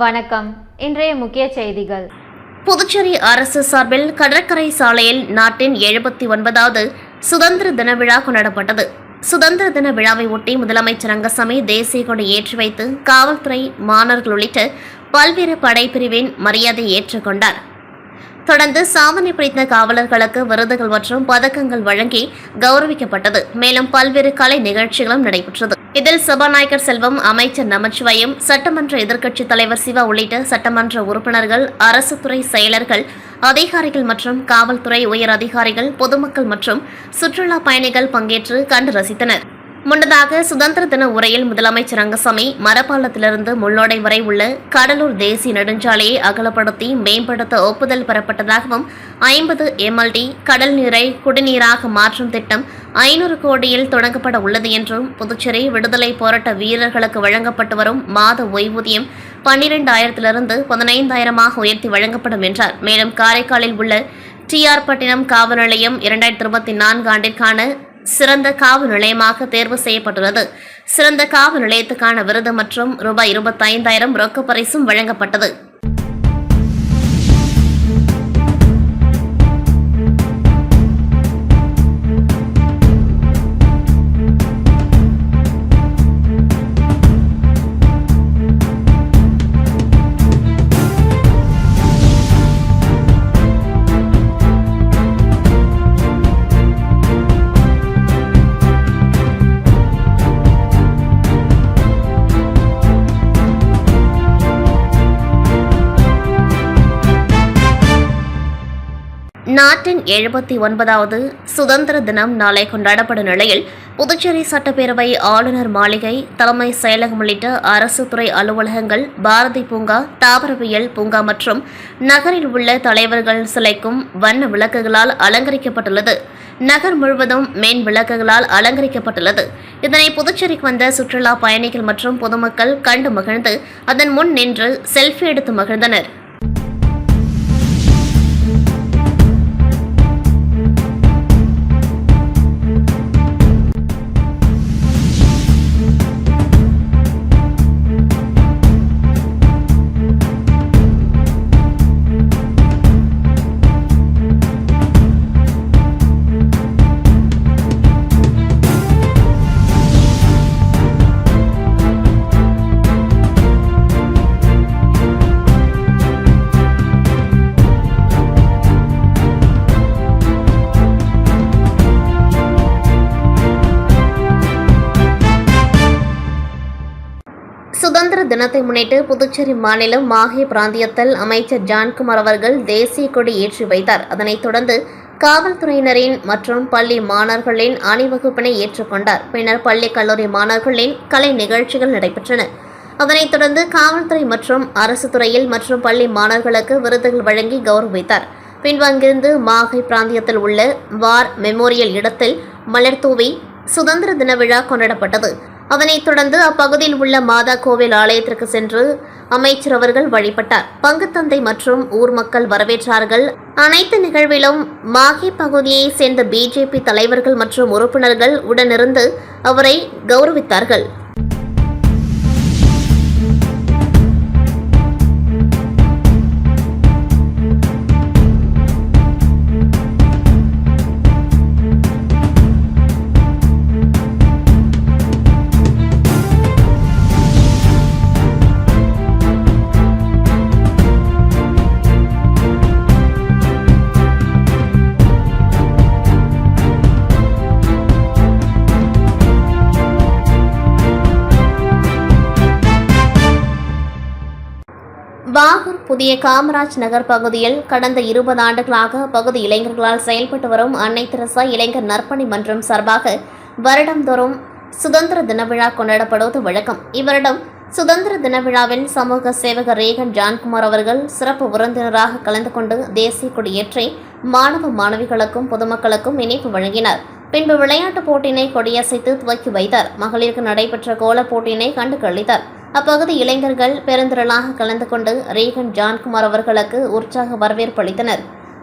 வணக்கம். இன்றைய முக்கிய செய்திகள். புதுச்சேரி அரசு சார்பில் கடற்கரை சாலையில் நாட்டின் 79வது சுதந்திர தின விழா கொண்டாடப்பட்டது. சுதந்திர தின விழாவை ஒட்டி முதலமைச்சர் ரங்கசாமி தேசிய கொடி ஏற்றி வைத்து காவல்துறை, மாணவர்கள் உள்ளிட்ட பல்வேறு படைப்பிரிவின் மரியாதை ஏற்றுக்கொண்டார். தொடர்ந்து சாதனை படைத்த காவலர்களுக்கு விருதுகள் மற்றும் பதக்கங்கள் வழங்கி கௌரவிக்கப்பட்டது. மேலும் பல்வேறு கலை நிகழ்ச்சிகளும் நடைபெற்றது. இதில் சபாநாயகர் செல்வம், அமைச்சர் நமச்சிவாயம், சட்டமன்ற எதிர்க்கட்சித் தலைவர் சிவா உள்ளிட்ட சட்டமன்ற உறுப்பினர்கள், அரசு துறை செயலர்கள், அதிகாரிகள் மற்றும் காவல்துறை உயர் அதிகாரிகள், பொதுமக்கள் மற்றும் சுற்றுலா பயணிகள் பங்கேற்று கண்டு ரசித்தனர். முன்னதாக சுதந்திர தின உரையில் முதலமைச்சர் ரங்கசாமி மரப்பாலத்திலிருந்து முள்ளோடை வரை உள்ள கடலூர் தேசிய நெடுஞ்சாலையை அகலப்படுத்தி மேம்படுத்த ஒப்புதல் பெறப்பட்டதாகவும் 50 MLD கடல் நீரை குடிநீராக மாற்றும் திட்டம் 500 கோடியில் தொடங்கப்பட உள்ளது என்றும், புதுச்சேரி விடுதலை போராட்ட வீரர்களுக்கு வழங்கப்பட்டு வரும் மாத ஓய்வூதியம் 12,000 15,000 உயர்த்தி வழங்கப்படும் என்றார். மேலும் காரைக்காலில் உள்ள TR பட்டினம் காவல் நிலையம் 2024 ஆண்டிற்கான சிறந்த காவல் நிலையமாக தேர்வு செய்யப்பட்டுள்ளது. சிறந்த காவல் நிலையத்துக்கான விருது மற்றும் ரூபாய் 25,000 ரொக்க பரிசும் வழங்கப்பட்டது. நாட்டின் 79வது சுதந்திர தினம் நாளை கொண்டாடப்படும் நிலையில் புதுச்சேரி சட்டப்பேரவை, ஆளுநர் மாளிகை, தலைமை செயலகம் உள்ளிட்ட அரசு துறை அலுவலகங்கள், பாரதி பூங்கா, தாவரவியல் பூங்கா மற்றும் நகரில் உள்ள தலைவர்கள் சிலைக்கும் வண்ண விளக்குகளால் அலங்கரிக்கப்பட்டுள்ளது. நகர் முழுவதும் மேன் விளக்குகளால் அலங்கரிக்கப்பட்டுள்ளது. இதனை புதுச்சேரிக்கு வந்த சுற்றுலா பயணிகள் மற்றும் பொதுமக்கள் கண்டு மகிழ்ந்து அதன் முன் நின்று செல்ஃபி எடுத்து மகிழ்ந்தனர். சுதந்திர தினத்தை முன்னிட்டு புதுச்சேரி மாநிலம் மாஹே பிராந்தியத்தில் அமைச்சர் ஜான்குமார் அவர்கள் தேசிய கொடி ஏற்றி வைத்தார். அதனைத் தொடர்ந்து காவல்துறையினரின் மற்றும் பள்ளி மாணவர்களின் அணிவகுப்பினை ஏற்றுக்கொண்டார். பின்னர் பள்ளி, கல்லூரி மாணவர்களின் கலை நிகழ்ச்சிகள் நடைபெற்றன. அதனைத் தொடர்ந்து காவல்துறை மற்றும் அரசு துறையில் மற்றும் பள்ளி மாணவர்களுக்கு விருதுகள் வழங்கி கௌரவித்தார். பின்பு அங்கிருந்து மாஹே பிராந்தியத்தில் உள்ள வார் மெமோரியல் இடத்தில் மலர் தூவி சுதந்திர தின விழா கொண்டாடப்பட்டது. அதனைத் தொடர்ந்து அப்பகுதியில் உள்ள மாதா கோவில் ஆலயத்திற்கு சென்று அமைச்சர் அவர்கள் வழிபட்டார். பங்குத்தந்தை மற்றும் ஊர் மக்கள் வரவேற்றார்கள். அனைத்து நிகழ்விலும் மாஹே பகுதியை சேர்ந்த BJP தலைவர்கள் மற்றும் உறுப்பினர்கள் உடனிருந்து அவரை கௌரவித்தார்கள். பாகூர் புதிய காமராஜ் நகர் பகுதியில் கடந்த 20 ஆண்டுகளாக பகுதி இளைஞர்களால் செயல்பட்டு வரும் அன்னை தெரசா இளைஞர் நற்பணி மன்றம் சார்பாக வருடந்தோறும் சுதந்திர தின விழா கொண்டாடப்படுவது வழக்கம். இவரிடம் சுதந்திர தின விழாவில் சமூக சேவகர் ரேகன் ஜான்குமார் அவர்கள் சிறப்பு விருந்தினராக கலந்து கொண்டு தேசிய கொடியேற்றி மாணவ மாணவிகளுக்கும் பொதுமக்களுக்கும் இனிப்பு வழங்கினார். பின்பு விளையாட்டுப் போட்டியினை கொடியசைத்து துவக்கி வைத்தார். மகளிருக்கு நடைபெற்ற கோலப் போட்டியினை கண்டு கழித்தார். அப்பகுதி இளைஞர்கள் பெருந்திரளாக கலந்து கொண்டு ரேகன் ஜான்குமார் அவர்களுக்கு உற்சாக வரவேற்பு அளித்தனர்.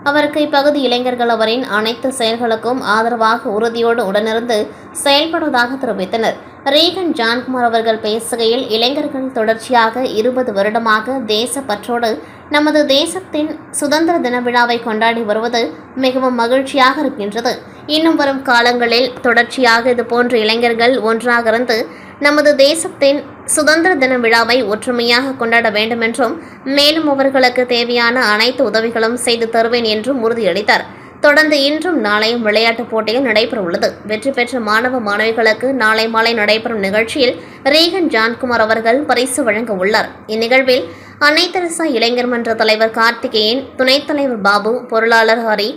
அவருக்கு இப்பகுதி இளைஞர்கள் அவரின் அனைத்து செயல்களுக்கும் ஆதரவாக உறுதியோடு உடனிருந்து செயல்படுவதாக தெரிவித்தனர். ரீகன் ஜான்குமார் அவர்கள் பேசுகையில், இளைஞர்கள் தொடர்ச்சியாக 20 வருடமாக தேசப்பற்றோடு நமது தேசத்தின் சுதந்திர தின விழாவை கொண்டாடி வருவது மிகவும் மகிழ்ச்சியாக இருக்கின்றது. இன்னும் வரும் காலங்களில் தொடர்ச்சியாக இதுபோன்ற இளைஞர்கள் ஒன்றாக இருந்து நமது தேசத்தின் சுதந்திர தின விழாவை ஒற்றுமையாக கொண்டாட வேண்டும் என்றும், மேலும் அவர்களுக்கு தேவையான அனைத்து உதவிகளும் செய்து தருவேன் என்றும் உறுதியளித்தார். தொடர்ந்து இன்றும் நாளையும் விளையாட்டுப் போட்டிகள் நடைபெறவுள்ளது. வெற்றி பெற்ற மாணவ மாணவிகளுக்கு நாளை மாலை நடைபெறும் நிகழ்ச்சியில் ரீகன் ஜான்குமார் அவர்கள் பரிசு வழங்க உள்ளார். இந்நிகழ்வில் அன்னை தெரசா இளைஞர் மன்ற தலைவர் கார்த்திகேயன், துணைத் தலைவர் பாபு, பொருளாளர் ஹரி,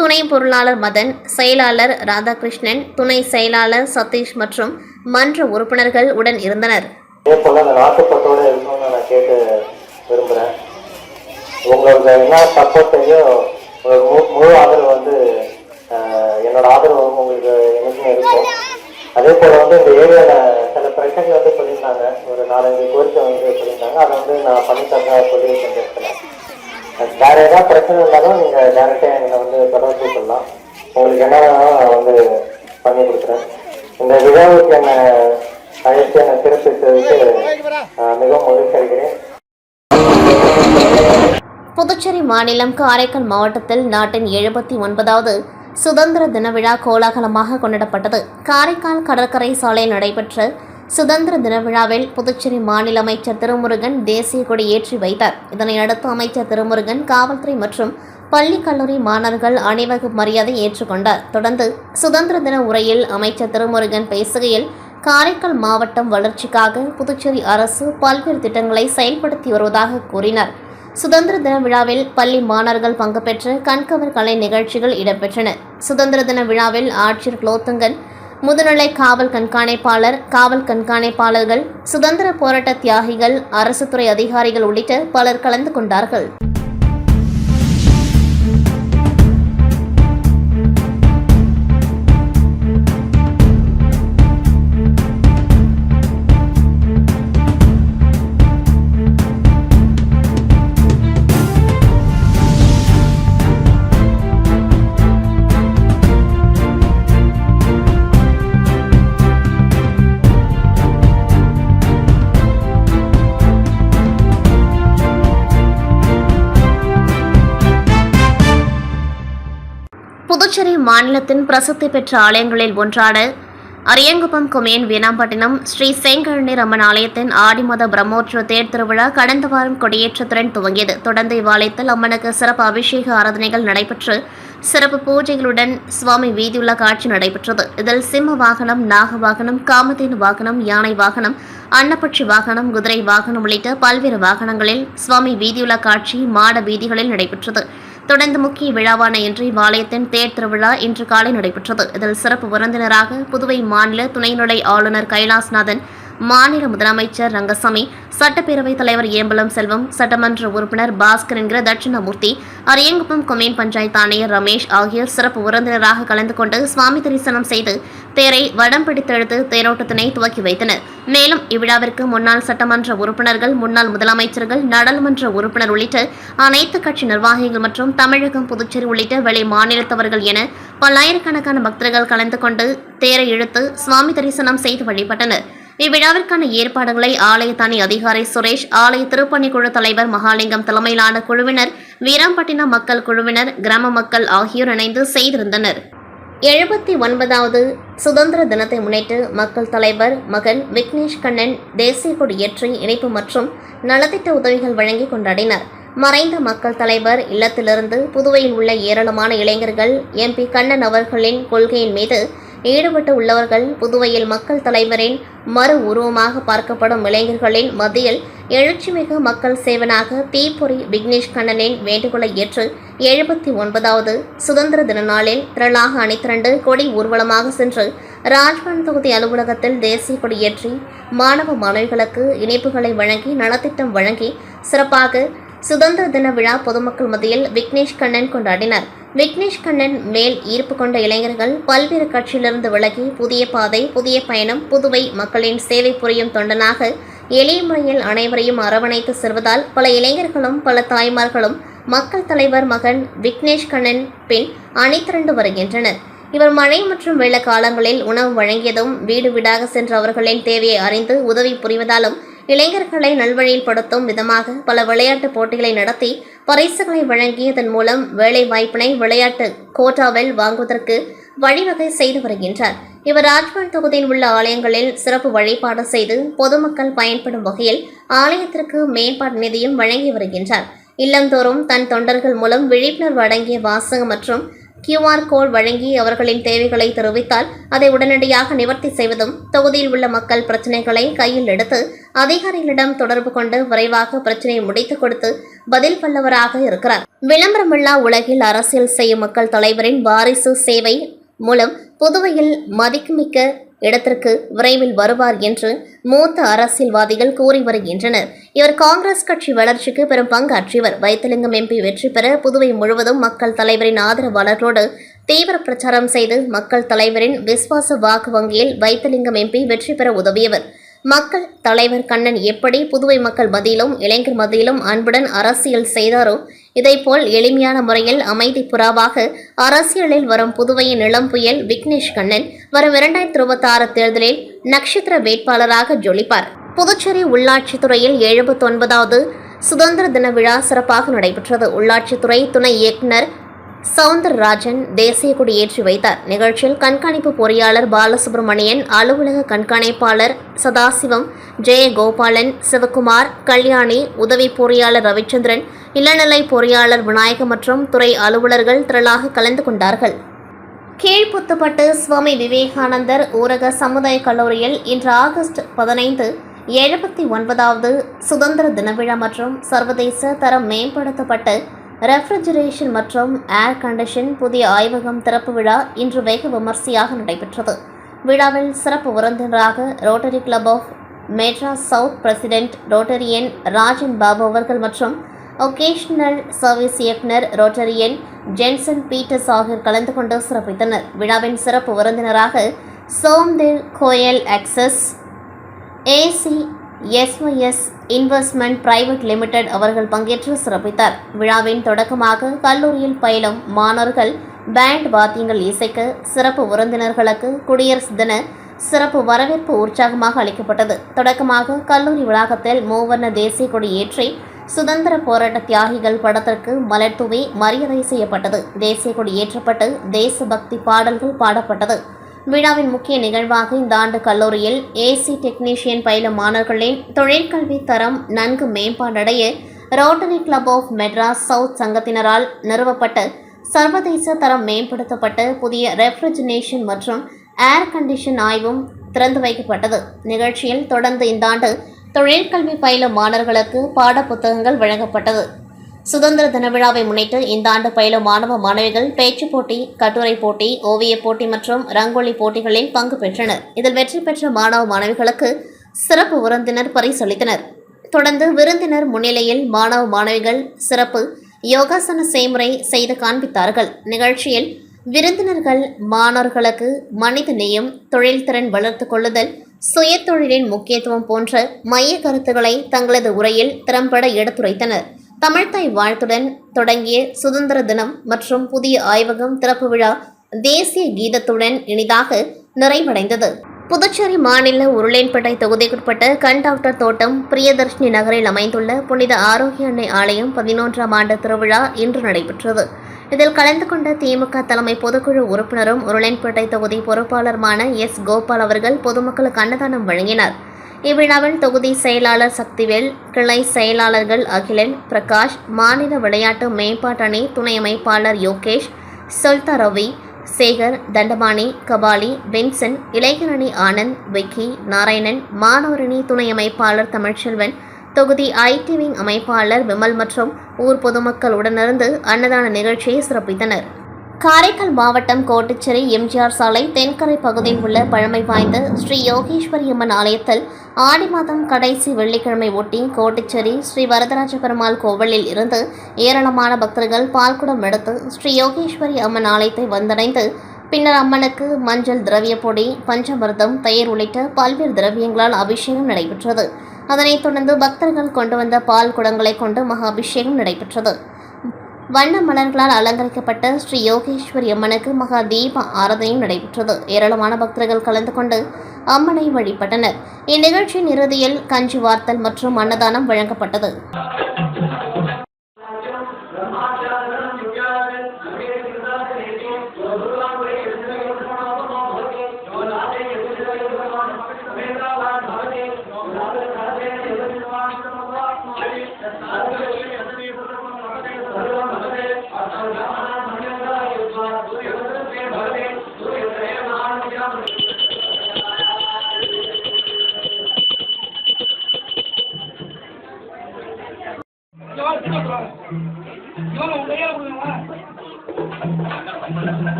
துணை பொருளாளர் மதன், செயலாளர் ராதாகிருஷ்ணன், துணை செயலாளர் சதீஷ் மற்றும் மன்ற உறுப்பினர்கள் உடன் இருந்தனர். இதேபோல் அந்த நாட்டுப்பற்றோடு இருக்கணும்னு நான் கேட்டு விரும்புகிறேன். உங்களுக்கு என்ன சப்போர்ட் செய்யோ முழு ஆதரவு என்னோட ஆதரவு உங்களுக்கு எனக்குமே இருக்கும். அதே போல் இந்த ஏரியாவில் சில பிரச்சனைகள் சொல்லியிருந்தாங்க, ஒரு 4-5 கோரிக்கை சொல்லியிருந்தாங்க. அதை நான் பண்ணித்தரதா சொல்லி செஞ்சிருக்கிறேன். வேற ஏதாவது பிரச்சனை இருந்தாலும் நீங்கள் டேரெக்டாக என்னை தொடர்பு சொல்லலாம். உங்களுக்கு என்ன வேணாலும் பண்ணி கொடுக்குறேன். இந்த விழாவுக்கு என்னை அழைத்து என்னை சிறப்பித்ததுக்கு மிகவும் மகிழ்ச்சி அடைகிறேன். புதுச்சேரி மாநிலம் காரைக்கால் மாவட்டத்தில் நாட்டின் 79வது சுதந்திர தின விழா கோலாகலமாக கொண்டாடப்பட்டது. காரைக்கால் கடற்கரை சாலையில் நடைபெற்ற சுதந்திர தின விழாவில் புதுச்சேரி மாநில அமைச்சர் திருமுருகன் தேசிய கொடி ஏற்றி வைத்தார். இதனையடுத்து அமைச்சர் திருமுருகன் காவல்துறை மற்றும் பள்ளி கல்லூரி மாணவர்கள் அணிவகுப்பு மரியாதை ஏற்றுக்கொண்டார். தொடர்ந்து சுதந்திர தின உரையில் அமைச்சர் திருமுருகன் பேசுகையில், காரைக்கால் மாவட்டம் வளர்ச்சிக்காக புதுச்சேரி அரசு பல்வேறு திட்டங்களை செயல்படுத்தி வருவதாக கூறினார். சுதந்திர தின விழாவில் பள்ளி மாணவர்கள் பங்கு பெற்ற கண்கவர் கலை நிகழ்ச்சிகள் இடம்பெற்றன. சுதந்திர தின விழாவில் ஆட்சியர் குலோத்துங்கன், முதுநிலை காவல் கண்காணிப்பாளர், காவல் கண்காணிப்பாளர்கள், சுதந்திர போராட்ட தியாகிகள், அரசு துறை அதிகாரிகள் உள்ளிட்ட பலர் கலந்து கொண்டார்கள். புதுச்சேரி மாநிலத்தின் பிரசித்தி பெற்ற ஆலயங்களில் ஒன்றான அரியங்குப்பம் கொம்யூன் வீணாம்பட்டினம் ஸ்ரீ செங்கழநீர் அம்மன் ஆலயத்தின் ஆடி மாத பிரம்மோற்சவ தேர் திருவிழா கடந்த வாரம் கொடியேற்றத்துடன் துவங்கியது. தொடர்ந்து இவ்வாலயத்தில் அம்மனுக்கு சிறப்பு அபிஷேக ஆராதனைகள் நடைபெற்று சிறப்பு பூஜைகளுடன் சுவாமி வீதியுலா காட்சி நடைபெற்றது. இதில் சிம்ம வாகனம், நாக வாகனம், காமதேனு வாகனம், யானை வாகனம், அன்னப்பட்சி வாகனம், குதிரை வாகனம் உள்ளிட்ட பல்வேறு வாகனங்களில் சுவாமி வீதியுலா காட்சி மாட வீதிகளில் நடைபெற்றது. தொடர்ந்து முக்கிய விழாவான இன்று இவ்வாலயத்தின் தேர் திருவிழா இன்று காலை நடைபெற்றது. இதில் சிறப்பு விருந்தினராக புதுவை மாநில துணைநிலை ஆளுநர் கைலாஸ்நாதன், மாநில முதலமைச்சர் ரங்கசாமி, சட்டப்பேரவைத் தலைவர் ஏம்பலம் செல்வம், சட்டமன்ற உறுப்பினர் பாஸ்கர் என்கிற தட்சிணாமூர்த்தி, அரியங்குப்பம் கொம்யூன் பஞ்சாயத்து ஆணையர் ரமேஷ் ஆகியோர் சிறப்பு விருந்தினராக கலந்து கொண்டு சுவாமி தரிசனம் செய்து தேரை வடம் பிடித்தெழுத்து தேரோட்டத்தினை துவக்கி வைத்தனர். மேலும் இவ்விழாவிற்கு முன்னாள் சட்டமன்ற உறுப்பினர்கள், முன்னாள் முதலமைச்சர்கள், நாடாளுமன்ற உறுப்பினர் உள்ளிட்ட அனைத்து கட்சி நிர்வாகிகள் மற்றும் தமிழகம், புதுச்சேரி உள்ளிட்ட வெளி மாநிலத்தவர்கள் என பல்லாயிரக்கணக்கான பக்தர்கள் கலந்து கொண்டு தேரை இழுத்து சுவாமி தரிசனம் செய்து வழிபட்டனர். இவ்விழாவிற்கான ஏற்பாடுகளை ஆலய தனி அதிகாரி சுரேஷ், ஆலய திருப்பணிக்குழு தலைவர் மகாலிங்கம் தலைமையிலான குழுவினர், வீராம்பட்டினம் மக்கள் குழுவினர், கிராம மக்கள் ஆகியோர் இணைந்து செய்திருந்தனர். 79வது சுதந்திர தினத்தை முன்னிட்டு மக்கள் தலைவர் மகன் விக்னேஷ் கண்ணன் தேசிய கொடி ஏற்றி இணைப்பு மற்றும் நலத்திட்ட உதவிகள் வழங்கி கொண்டாடினார். மறைந்த மக்கள் தலைவர் இல்லத்திலிருந்து புதுவையில் உள்ள ஏராளமான இளைஞர்கள் MP கண்ணன் அவர்களின் கொள்கையின் மீது ஈடுபட்டு உள்ளவர்கள் புதுவையில் மக்கள் தலைவரின் மறு உருவமாக பார்க்கப்படும் இளைஞர்களின் மத்தியில் எழுச்சிமிகு மக்கள் சேவனாக தீப்பொறி விக்னேஷ் கண்ணனின் வேண்டுகோளை ஏற்று 79வது சுதந்திர தின நாளில் திரளாக அணிதிரண்டு கொடி ஊர்வலமாக சென்று ராஜ்பவன் தொகுதி அலுவலகத்தில் தேசிய கொடியேற்றி மாணவ மாணவிகளுக்கு இணைப்புகளை வழங்கி நலத்திட்டம் வழங்கி சிறப்பாக சுதந்திர தின விழா பொதுமக்கள் மத்தியில் விக்னேஷ் கண்ணன் கொண்டாடினார். விக்னேஷ் கண்ணன் மேல் ஈர்ப்பு கொண்ட இளைஞர்கள் பல்வேறு கட்சியிலிருந்து விலகி புதிய பாதை, புதிய பயணம், புதுவை மக்களின் சேவை புரியும் தொண்டனாக எளிய முறையில் அனைவரையும் அரவணைத்து செல்வதால் பல இளைஞர்களும் பல தாய்மார்களும் மக்கள் தலைவர் மகன் விக்னேஷ் கண்ணன் பின் அணி திரண்டு வருகின்றனர். இவர் மழை மற்றும் வெள்ள காலங்களில் உணவு வழங்கியதும் வீடு வீடாக சென்று அவர்களின் தேவையை அறிந்து உதவி புரிவதாலும் இளைஞர்களை நல்வழியில் படுத்தும் விதமாக பல விளையாட்டுப் போட்டிகளை நடத்தி பரிசுகளை வழங்கியதன் மூலம் வேலை வாய்ப்பினை விளையாட்டு கோட்டாவில் வாங்குவதற்கு வழிவகை செய்து வருகின்றார். இவர் ராஜ்பவன் தொகுதியில் உள்ள ஆலயங்களில் சிறப்பு வழிபாடு செய்து பொதுமக்கள் பயன்படும் வகையில் ஆலயத்திற்கு மேம்பாட்டு நிதியும் வழங்கி வருகின்றார். இல்லந்தோறும் தன் தொண்டர்கள் மூலம் விழிப்புணர்வு அடங்கிய வாசகம் மற்றும் QR கோட் வழங்கி அவர்களின் தேவைகளை தெரிவித்தால் அதை உடனடியாக நிவர்த்தி செய்வதும், தொகுதியில் உள்ள மக்கள் பிரச்சினைகளை கையில் எடுத்து அதிகாரிகளிடம் தொடர்பு கொண்டு விரைவாக பிரச்சினையை முடித்துக் கொடுத்து பதில் வல்லவராக இருக்கிறார். விளம்பரமில்லா உலகில் அரசியல் செய்யும் மக்கள் தலைவரின் வாரிசு சேவை மூலம் புதுவையில் மதிப்புமிக்க இடத்திற்கு விரைவில் வருவார் என்று மூத்த அரசியல்வாதிகள் கூறி வருகின்றனர். இவர் காங்கிரஸ் கட்சி வளர்ச்சிக்கு பெரும் பங்காற்றியவர். வைத்திலிங்கம் MP வெற்றி பெற புதுவை முழுவதும் மக்கள் தலைவரின் ஆதரவாளர்களோடு தீவிர பிரச்சாரம் செய்து மக்கள் தலைவரின் விசுவாச வாக்கு வங்கியில் வைத்திலிங்கம் MP வெற்றி பெற உதவியவர். மக்கள் தலைவர் கண்ணன் எப்படி புதுவை மக்கள் மத்தியிலும் இளைஞர் மத்தியிலும் அன்புடன் அரசியல் செய்தாரோ, இதைப்போல் எளிமையான முறையில் அமைதி புறாவாக அரசியலில் வரும் புதுவையின் இளம் புயல் விக்னேஷ் கண்ணன் வரும் 2026 தேர்தலில் நட்சத்திர வேட்பாளராக ஜொலிப்பார். புதுச்சேரி உள்ளாட்சித்துறையில் 79வது சுதந்திர தின விழா சிறப்பாக நடைபெற்றது. உள்ளாட்சித்துறை துணை இயக்குநர் சவுந்தரராஜன் தேசிய கொடி ஏற்றி வைத்தார். நிகழ்ச்சியில் கண்காணிப்பு பொறியாளர் பாலசுப்ரமணியன், அலுவலக கண்காணிப்பாளர் சதாசிவம், ஜெயகோபாலன், சிவகுமார், கல்யாணி, உதவி பொறியாளர் ரவிச்சந்திரன், இளநிலை பொறியாளர் விநாயகம் மற்றும் துறை அலுவலர்கள் திரளாக கலந்து கொண்டார்கள். கீழ்புத்துப்பட்டு சுவாமி விவேகானந்தர் ஊரக சமுதாய கல்லூரியில் இன்று ஆகஸ்ட் 15 79வது சுதந்திர தின விழா மற்றும் சர்வதேச தரம் மேம்படுத்தப்பட்ட ரெஃப்ரிஜரேஷன் மற்றும் ஏர் கண்டிஷன் புதிய ஆய்வகம் திறப்பு விழா இன்று வெகு விமர்சையாக நடைபெற்றது. விழாவில் சிறப்பு விருந்தினராக rotary club of Madras south president rotarian Rajan Babu அவர்கள் மற்றும் ஒகேஷனல் சர்வீஸ் இயக்குநர் ரோட்டரியன் ஜென்சன் பீட்டர்ஸ் ஆகியோர் கலந்து கொண்டு சிறப்பித்தனர். விழாவின் சிறப்பு விருந்தினராக Somdev Goyal access ACSYS investment private limited அவர்கள் பங்கேற்று சிறப்பித்தார். விழாவின் தொடக்கமாக கல்லூரியில் பயிலும் மாணவர்கள் பேண்ட் வாத்தியங்கள் இசைக்க சிறப்பு விருந்தினர்களுக்கு குடியரசு தின சிறப்பு வரவேற்பு உற்சாகமாக அளிக்கப்பட்டது. தொடக்கமாக கல்லூரி வளாகத்தில் மூவர்ண தேசிய கொடி ஏற்றி சுதந்திர போராட்ட தியாகிகள் படத்திற்கு மலர் தூவி மரியாதை செய்யப்பட்டது. தேசிய கொடி ஏற்றப்பட்டு தேசபக்தி பாடல்கள் பாடப்பட்டது. விழாவின் முக்கிய நிகழ்வாக இந்த ஆண்டு கல்லூரியில் AC டெக்னீஷியன் பயிலும் மாணவர்களின் தொழிற்கல்வி தரம் நன்கு மேம்பாடடைய Rotary club of Madras South சங்கத்தினரால் நிறுவப்பட்ட சர்வதேச தரம் மேம்படுத்தப்பட்ட புதிய ரெஃப்ரிஜரேஷன் மற்றும் ஏர் கண்டிஷன் ஆய்வும் திறந்து வைக்கப்பட்டது. நிகழ்ச்சியில் தொடர்ந்து இந்த ஆண்டு தொழிற்கல்வி பயிலும் மாணவர்களுக்கு பாட புத்தகங்கள் வழங்கப்பட்டது. சுதந்திர தின விழாவை முன்னிட்டு இந்த ஆண்டு பயிலும் மாணவ மாணவிகள் பேச்சுப் போட்டி, கட்டுரை போட்டி, ஓவியப் போட்டி மற்றும் ரங்கோலி போட்டிகளில் பங்கு பெற்றனர். இதில் வெற்றி பெற்ற மாணவ மாணவிகளுக்கு சிறப்பு விருந்தினர் பரிசளித்தனர். தொடர்ந்து விருந்தினர் முன்னிலையில் மாணவ மாணவிகள் சிறப்பு யோகாசன செய்முறை செய்து காண்பித்தார்கள். நிகழ்ச்சியில் விருந்தினர்கள் மாணவர்களுக்கு மனித நேயம், தொழில்திறன் வளர்த்துக் கொள்ளுதல், சுயதொழிலின் முக்கியத்துவம் போன்ற மைய கருத்துக்களை தங்களது உரையில் திறம்பட எடுத்துரைத்தனர். தமிழ்த்தாய் வாழ்த்துடன் தொடங்கிய சுதந்திர தினம் மற்றும் புதிய ஆய்வகம் திறப்பு விழா தேசிய கீதத்துடன் இனிதாக நிறைவடைந்தது. புதுச்சேரி மாநில உருளையன்பேட்டை தொகுதிக்குட்பட்ட கண்டாக்டர் தோட்டம் பிரியதர்ஷினி நகரில் அமைந்துள்ள புனித ஆரோக்கிய அன்னை ஆலயம் 11ஆம் ஆண்டு திருவிழா இன்று நடைபெற்றது. இதில் கலந்து கொண்ட திமுக தலைமை பொதுக்குழு உறுப்பினரும் உருளையன்பேட்டை தொகுதி பொறுப்பாளருமான S. கோபால் அவர்கள் பொதுமக்களுக்கு அன்னதானம் வழங்கினார். இவ்விழாவில் தொகுதி செயலாளர் சக்திவேல், கிளை செயலாளர்கள் அகிலன், பிரகாஷ், மாநில விளையாட்டு மேம்பாட்டு அணி துணை அமைப்பாளர் யோகேஷ், சொல்தா ரவி, சேகர், தண்டபாணி, கபாலி, வின்சன், இளைஞரணி ஆனந்த், விக்கி, நாராயணன், மாணவரணி துணை அமைப்பாளர் தமிழ்ச்செல்வன், தொகுதி IT விங் அமைப்பாளர் விமல் மற்றும் ஊர் பொதுமக்கள் உடனிருந்து அன்னதான நிகழ்ச்சியை சிறப்பித்தனர். காரைக்கால் மாவட்டம் கோட்டுச்சேரி MGR சாலை தென்கரை பகுதியில் உள்ள பழமை வாய்ந்த ஸ்ரீ யோகேஸ்வரி அம்மன் ஆலயத்தில் ஆடி மாதம் கடைசி வெள்ளிக்கிழமை ஒட்டி கோட்டுச்சேரி ஸ்ரீ வரதராஜ பெருமாள் கோவிலில் இருந்து ஏராளமான பக்தர்கள் பால்குடம் எடுத்து ஸ்ரீ யோகேஸ்வரி அம்மன் ஆலயத்தை வந்தடைந்து பின்னர் அம்மனுக்கு மஞ்சள் திரவிய பொடி, பஞ்சமிர்தம், தயிர் உள்ளிட்ட பல்வேறு திரவியங்களால் அபிஷேகம் நடைபெற்றது. அதனைத் தொடர்ந்து பக்தர்கள் கொண்டு வந்த பால் குடங்களை கொண்டு மகா அபிஷேகம் நடைபெற்றது. வண்ண மலர்களால் அலங்கரிக்கப்பட்ட ஸ்ரீ யோகேஸ்வரி அம்மனுக்கு மகா தீப ஆராதனையும் நடைபெற்றது. ஏராளமான பக்தர்கள் கலந்து கொண்டு அம்மனை வழிபட்டனர். இந்நிகழ்ச்சியின் இறுதியில் கஞ்சி வார்த்தல் மற்றும் அன்னதானம் வழங்கப்பட்டது.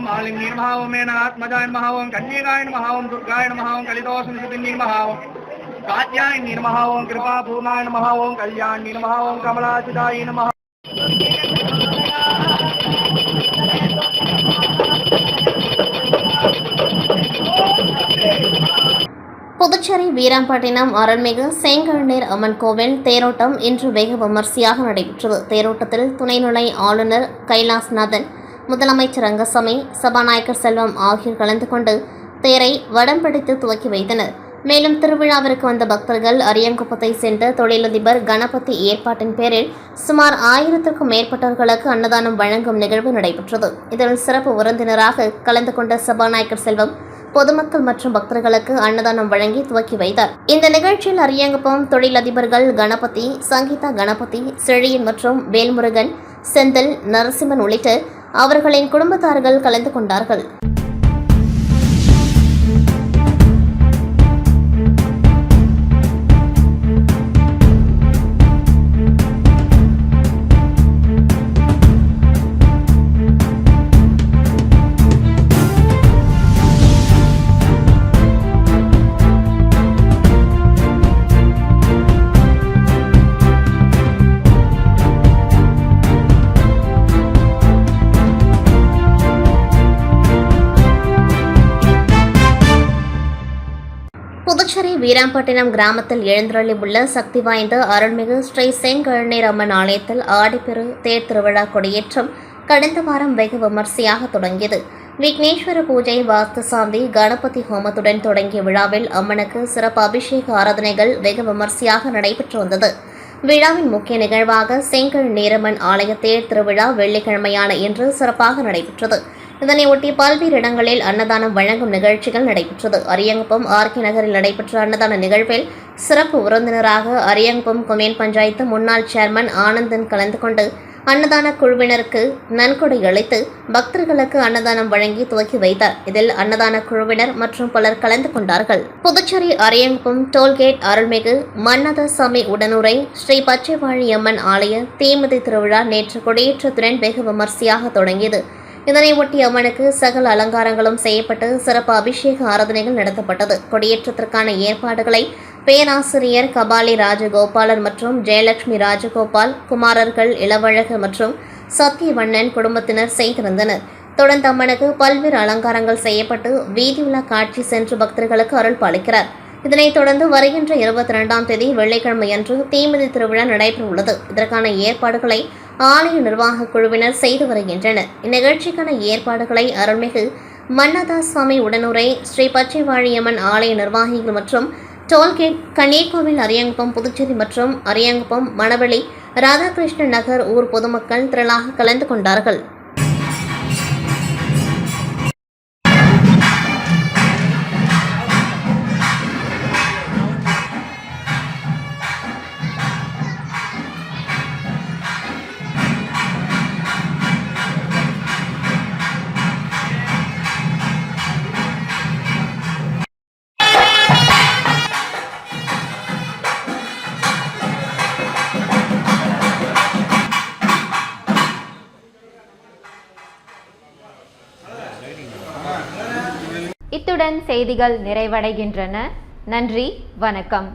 मालिन्य नमः ओम मेनात्मजाय नमः ओम कन्यकाय नमः ओम दुर्गाय नमः ओम कलिदोषनिधिन्य नमः ओम कात्यायनी नमः ओम कृपापूर्णाय नमः ओम कल्याणी नमः ओम कमलाचिताय नमः. புதுச்சேரி வீராம்பட்டினம் அருள்மிகு செங்கழுநீர் அம்மன் கோவில் தேரோட்டம் இன்று வெகு விமர்சையாக நடைபெற்றது. தேரோட்டத்தில் துணைநிலை ஆளுநர் கைலாஸ்நாதன், முதலமைச்சர் ரங்கசாமி, சபாநாயகர் செல்வம் ஆகியோர் கலந்து கொண்டு தேரை வடம் பிடித்து துவக்கி வைத்தனர். மேலும் திருவிழாவிற்கு வந்த பக்தர்கள் அரியங்குப்பத்தை சேர்ந்த தொழிலதிபர் கணபதி ஏற்பாட்டின் பேரில் சுமார் 1000க்கும் மேற்பட்டவர்களுக்கு அன்னதானம் வழங்கும் நிகழ்வு நடைபெற்றது. இதில் சிறப்பு விருந்தினராக கலந்து கொண்ட சபாநாயகர் செல்வம் பொதுமக்கள் மற்றும் பக்தர்களுக்கு அன்னதானம் வழங்கி துவக்கி வைத்தார். இந்த நிகழ்ச்சியில் அரியங்குப்பம் தொழிலதிபர்கள் கணபதி, சங்கீதா கணபதி, செழியன் மற்றும் வேல்முருகன், செந்தில், நரசிம்மன் உள்ளிட்ட அவர்களின் குடும்பத்தார்கள் கலந்து கொண்டார்கள். புதுச்சேரி வீராம்பட்டினம் கிராமத்தில் எழுந்தருளி உள்ள சக்தி வாய்ந்த அருள்மிகு ஸ்ரீ செங்கழுநீர் அம்மன் ஆலயத்தில் ஆடிப்பெரு தேர் திருவிழா கொடியேற்றம் கடந்த வாரம் வெகு விமர்சையாக தொடங்கியது. விக்னேஸ்வர பூஜை, வாஸ்து சாந்தி, கணபதி ஹோமத்துடன் தொடங்கிய விழாவில் அம்மனுக்கு சிறப்பு அபிஷேக ஆராதனைகள் வெகு விமர்சையாக நடைபெற்று வந்தது. விழாவின் முக்கிய நிகழ்வாக செங்கழுநீரம்மன் ஆலய தேர் திருவிழா வெள்ளிக்கிழமையான இன்று சிறப்பாக நடைபெற்றது. இதனையொட்டி பல்வேறு இடங்களில் அன்னதானம் வழங்கும் நிகழ்ச்சிகள் நடைபெற்றது. அரியங்குப்பம் ஆர்கே நகரில் நடைபெற்ற அன்னதான நிகழ்வில் சிறப்பு விருந்தினராக அரியங்குப்பம் கொம்யூன் பஞ்சாயத்து முன்னாள் சேர்மன் ஆனந்தன் கலந்து கொண்டு அன்னதான குழுவினருக்கு நன்கொடை அளித்து பக்தர்களுக்கு அன்னதானம் வழங்கி துவக்கி வைத்தார். இதில் அன்னதான குழுவினர் மற்றும் பலர் கலந்து கொண்டார்கள். புதுச்சேரி அரியங்குப்பம் டோல்கேட் அருள்மிகு மன்னதசாமி உடனுரை ஸ்ரீ பச்சைவாழியம்மன் ஆலய தீமிதி திருவிழா நேற்று கொடியேற்றத்துடன் வெகு விமர்சையாக தொடங்கியது. இதனையொட்டி அம்மனுக்கு சகல அலங்காரங்களும் செய்யப்பட்டு சிறப்பு அபிஷேக ஆராதனைகள் நடத்தப்பட்டது. கொடியேற்றத்திற்கான ஏற்பாடுகளை பேராசிரியர் கபாலி ராஜகோபாலன் மற்றும் ஜெயலட்சுமி ராஜகோபால், குமாரர்கள் இளவழகு மற்றும் சத்தியவண்ணன் குடும்பத்தினர் செய்திருந்தனர். தொடர்ந்து அம்மனுக்கு பல்வேறு அலங்காரங்கள் செய்யப்பட்டு வீதியுலா காட்சி சென்று பக்தர்களுக்கு அருள் பாலிக்கிறார். இதனைத் தொடர்ந்து வருகின்ற 22ஆம் தேதி வெள்ளிக்கிழமை அன்று தீமிதி திருவிழா நடைபெறவுள்ளது. இதற்கான ஏற்பாடுகளை ஆலய நிர்வாக குழுவினர் செய்து வருகின்றனர். இந்நிகழ்ச்சிக்கான ஏற்பாடுகளை அருள்மிகு மன்னதாசுவாமி உடனுரை ஸ்ரீ பச்சைவாழியம்மன் ஆலய நிர்வாகிகள் மற்றும் டோல்கேட், கன்னியகோவில், அரியங்குப்பம், புதுச்சேரி மற்றும் அரியங்குப்பம், மணவெளி, ராதாகிருஷ்ணன் நகர் ஊர் பொதுமக்கள் திரளாக கலந்து கொண்டார்கள். இத்துடன் செய்திகள் நிறைவடைகின்றன. நன்றி, வணக்கம்.